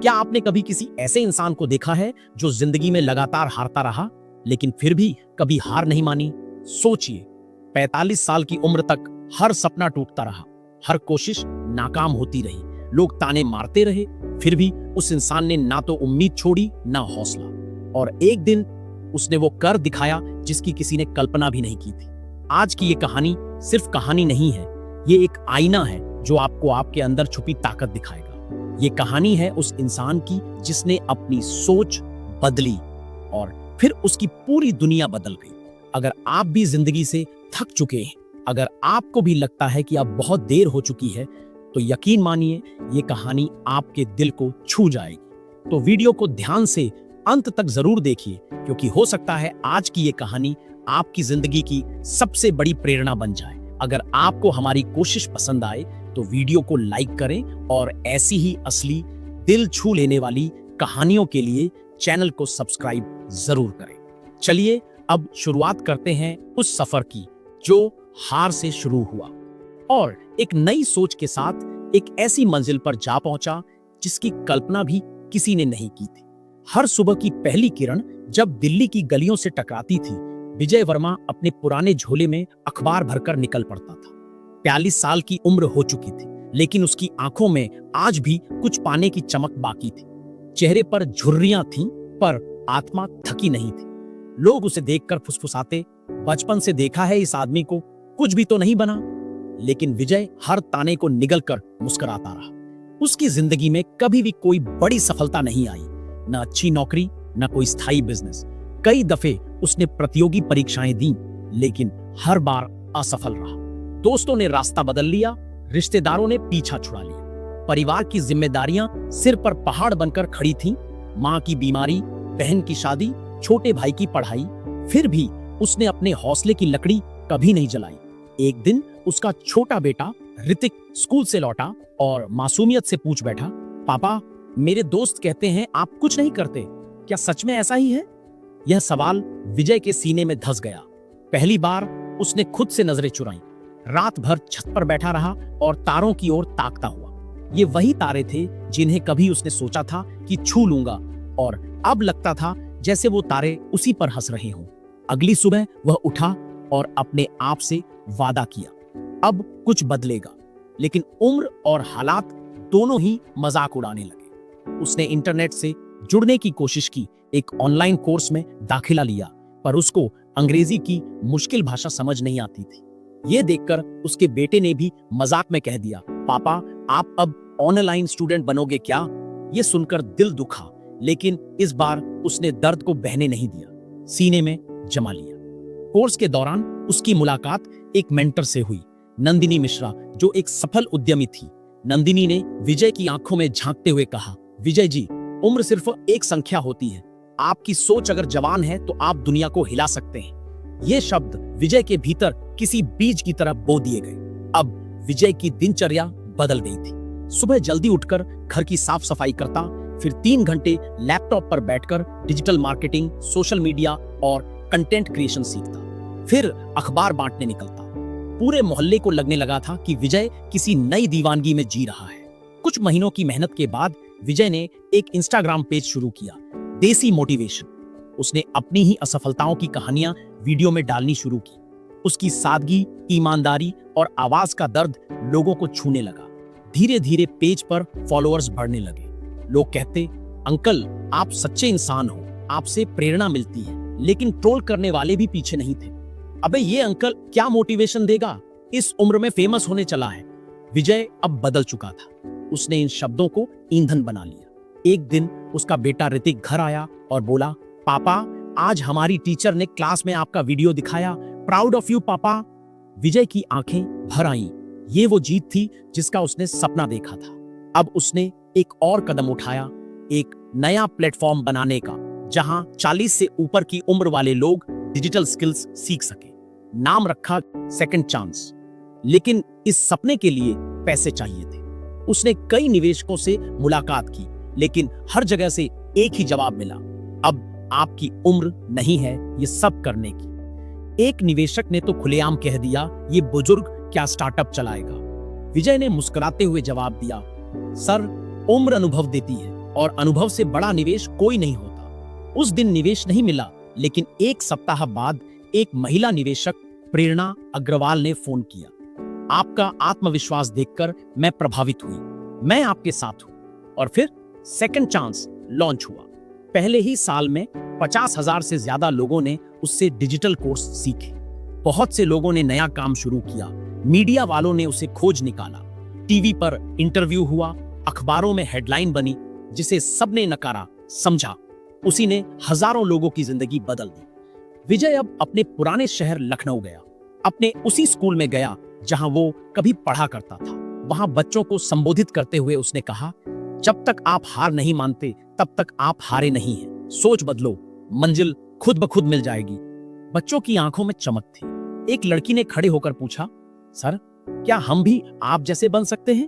क्या आपने कभी किसी ऐसे इंसान को देखा है जो जिंदगी में लगातार हारता रहा लेकिन फिर भी कभी हार नहीं मानी? सोचिए, 45 साल की उम्र तक हर सपना टूटता रहा, हर कोशिश नाकाम होती रही, लोग ताने मारते रहे, फिर भी उस इंसान ने ना तो उम्मीद छोड़ी ना हौसला, और एक दिन उसने वो कर दिखाया जिसकी किसी ने कल्पना भी नहीं की थी। आज की ये कहानी सिर्फ कहानी नहीं है, ये एक आईना है जो आपको आपके अंदर छुपी ताकत दिखाएगा। ये कहानी है उस इंसान की जिसने अपनी सोच बदली और फिर उसकी पूरी दुनिया बदल गई। अगर आप भी जिंदगी से थक चुके हैं, अगर आपको भी लगता है कि अब बहुत देर हो चुकी है, तो यकीन मानिए ये कहानी आपके दिल को छू जाएगी। तो वीडियो को ध्यान से अंत तक जरूर देखिए, क्योंकि हो सकता है आज की ये कहानी आपकी जिंदगी की सबसे बड़ी प्रेरणा बन जाए। अगर आपको हमारी कोशिश पसंद आए तो वीडियो को लाइक करें और ऐसी ही असली दिल छू लेने वाली कहानियों के लिए चैनल को सब्सक्राइब जरूर करें। चलिए अब शुरुआत करते हैं उस सफर की जो हार से शुरू हुआ और एक नई सोच के साथ एक ऐसी मंजिल पर जा पहुंचा जिसकी कल्पना भी किसी ने नहीं की थी। हर सुबह की पहली किरण जब दिल्ली की गलियों से टकराती थी, विजय वर्मा अपने पुराने झोले में अखबार भरकर निकल पड़ता था। 42 साल की उम्र हो चुकी थी, लेकिन उसकी आंखों में आज भी कुछ पाने की चमक बाकी थी। चेहरे पर झुर्रियां थीं, पर आत्मा थकी नहीं थी। लोग उसे देखकर फुसफुसाते, बचपन से देखा है इस आदमी को, कुछ भी तो नहीं बना। लेकिन विजय हर ताने को निगलकर मुस्कुराता रहा। उसकी जिंदगी में कभी भी कोई बड़ी सफलता नहीं आई, न अच्छी नौकरी, न कोई स्थायी बिजनेस। कई दफे उसने प्रतियोगी परीक्षाएं दी, लेकिन हर बार असफल रहा। दोस्तों ने रास्ता बदल लिया, रिश्तेदारों ने पीछा छुड़ा लिया, परिवार की जिम्मेदारियां सिर पर पहाड़ बनकर खड़ी थीं। मां की बीमारी, बहन की शादी, छोटे भाई की पढ़ाई, फिर भी उसने अपने हौसले की लकड़ी कभी नहीं जलाई। एक दिन उसका छोटा बेटा ऋतिक स्कूल से लौटा और मासूमियत से पूछ बैठा, पापा, मेरे दोस्त कहते हैं आप कुछ नहीं करते, क्या सच में ऐसा ही है? यह सवाल विजय के सीने में धंस गया। पहली बार उसने खुद से नजरें चुराई, रात भर छत पर बैठा रहा और तारों की ओर ताकता हुआ। ये वही तारे थे जिन्हें कभी उसने सोचा था कि छू लूंगा, और अब लगता था जैसे वो तारे उसी पर हंस रहे हों। अगली सुबह वह उठा और अपने आप से वादा किया, अब कुछ बदलेगा। लेकिन उम्र और हालात दोनों ही मजाक उड़ाने लगे। उसने इंटरनेट से जुड़ने की कोशिश की, एक ऑनलाइन कोर्स में दाखिला लिया, पर उसको अंग्रेजी की मुश्किल भाषा समझ नहीं आती थी। ये देखकर उसके बेटे ने भी मजाक में कह दिया, पापा, आप अब ऑनलाइन स्टूडेंट बनोगे क्या? ये सुनकर दिल दुखा, लेकिन इस बार उसने दर्द को बहने नहीं दिया, सीने में जमा लिया। कोर्स के दौरान उसकी मुलाकात एक मेंटर से हुई, नंदिनी मिश्रा, जो एक सफल उद्यमी थी। नंदिनी ने विजय की आंखों में झांकते हुए कहा, विजय जी, उम्र सिर्फ एक संख्या होती है, आपकी सोच अगर जवान है तो आप दुनिया को हिला सकते हैं। ये शब्द विजय के भीतर किसी बीज की तरह बो दिए गए। अब विजय की दिनचर्या बदल गई थी। सुबह जल्दी उठकर घर की साफ सफाई करता, फिर 3 घंटे लैपटॉप पर बैठकर डिजिटल मार्केटिंग, सोशल मीडिया और कंटेंट क्रिएशन सीखता, फिर अखबार बांटने निकलता। पूरे मोहल्ले को लगने लगा था कि विजय किसी नई दीवानगी में जी रहा है। कुछ महीनों की मेहनत के बाद विजय ने एक इंस्टाग्राम पेज शुरू किया, देसी मोटिवेशन। उसने अपनी ही असफलताओं की कहानियां वीडियो में डालनी शुरू की। उसकी सादगी, ईमानदारी और आवाज का दर्द लोगों को छूने लगा। धीरे धीरे पेज पर फॉलोअर्स बढ़ने लगे। लोग कहते, अंकल, आप सच्चे इंसान हो, आपसे प्रेरणा मिलती है। लेकिन ट्रोल करने वाले भी पीछे नहीं थे। अबे ये अंकल क्या मोटिवेशन देगा, इस उम्र में फेमस होने चला है। विजय अब बदल चुका था। उसने इन शब्दों को ईंधन बना लिया। एक दिन उसका बेटा ऋतिक घर आया और बोला, पापा, आज हमारी टीचर ने क्लास में आपका वीडियो दिखाया, प्राउड ऑफ यू पापा। विजय की आंखें भर आईं। ये वो जीत थी जिसका उसने सपना देखा था। अब उसने एक और कदम उठाया, एक नया प्लेटफॉर्म बनाने का, जहां 40 से ऊपर की उम्र वाले लोग डिजिटल स्किल्स सीख सके। नाम रखा सेकंड चांस। लेकिन इस सपने के लिए पैसे चाहिए थे। उसने कई निवेशकों से मुलाकात की, लेकिन हर जगह से एक ही जवाब मिला, अब आपकी उम्र नहीं है ये सब करने की। एक निवेशक ने तो खुलेआम कह दिया, ये बुजुर्ग क्या स्टार्टअप चलाएगा। विजय ने मुस्कुराते हुए जवाब दिया, सर, उम्र अनुभव देती है, और अनुभव से बड़ा निवेश कोई नहीं होता। उस दिन निवेश नहीं मिला, लेकिन एक सप्ताह बाद एक महिला निवेशक प्रेरणा अग्रवाल ने फोन किया। आपका आत्मविश्वास देखकर मैं प्रभावित हुई, मैं आपके साथ हूं। और फिर सेकंड चांस लॉन्च हुआ। पहले ही साल में 50,000 से ज्यादा लोगों ने उससे डिजिटल कोर्स सीखे। बहुत से लोगों ने नया काम शुरू किया, मीडिया वालों ने उसे खोज निकाला, टीवी पर इंटरव्यू हुआ, अखबारों में हेडलाइन बनी। जिसे सबने नकारा, समझा, उसी ने हजारों लोगों की जिंदगी बदल दी। विजय अब अपने पुराने शहर लखनऊ गया, अपने उसी स्कूल में गया जहां वो कभी पढ़ा करता था। वहां बच्चों को संबोधित करते हुए उसने कहा, जब तक आप हार नहीं मानते तब तक आप हारे नहीं हैं। सोच बदलो, मंजिल खुद ब खुद मिल जाएगी। बच्चों की आंखों में चमक थी। एक लड़की ने खड़े होकर पूछा, सर, क्या हम भी आप जैसे बन सकते हैं?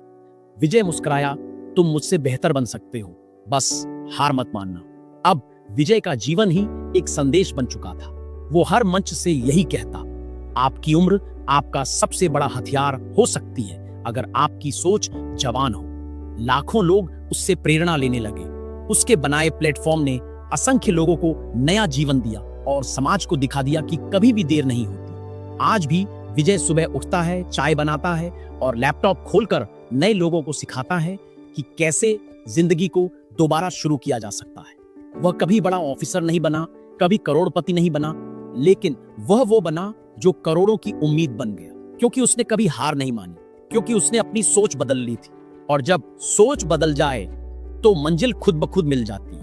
विजय मुस्कुराया, तुम मुझसे बेहतर बन सकते हो, बस हार मत मानना। अब विजय का जीवन ही एक संदेश बन चुका था। वो हर मंच से यही कहता, आपकी उम्र आपका सबसे बड़ा हथियार हो सकती है अगर आपकी सोच जवान हो। लाखों लोग उससे प्रेरणा लेने लगे। उसके बनाए प्लेटफॉर्म ने असंख्य लोगों को नया जीवन दिया और समाज को दिखा दिया कि कभी भी देर नहीं होती। आज भी विजय सुबह उठता है, चाय बनाता है और लैपटॉप खोलकर नए लोगों को सिखाता है कि कैसे जिंदगी को दोबारा शुरू किया जा सकता है। वह कभी बड़ा ऑफिसर नहीं बना, कभी करोड़पति नहीं बना, लेकिन वह वो बना जो करोड़ों की उम्मीद बन गया, क्योंकि उसने कभी हार नहीं मानी, क्योंकि उसने अपनी सोच बदल ली थी। और जब सोच बदल जाए तो मंजिल खुद ब खुद मिल जाती है।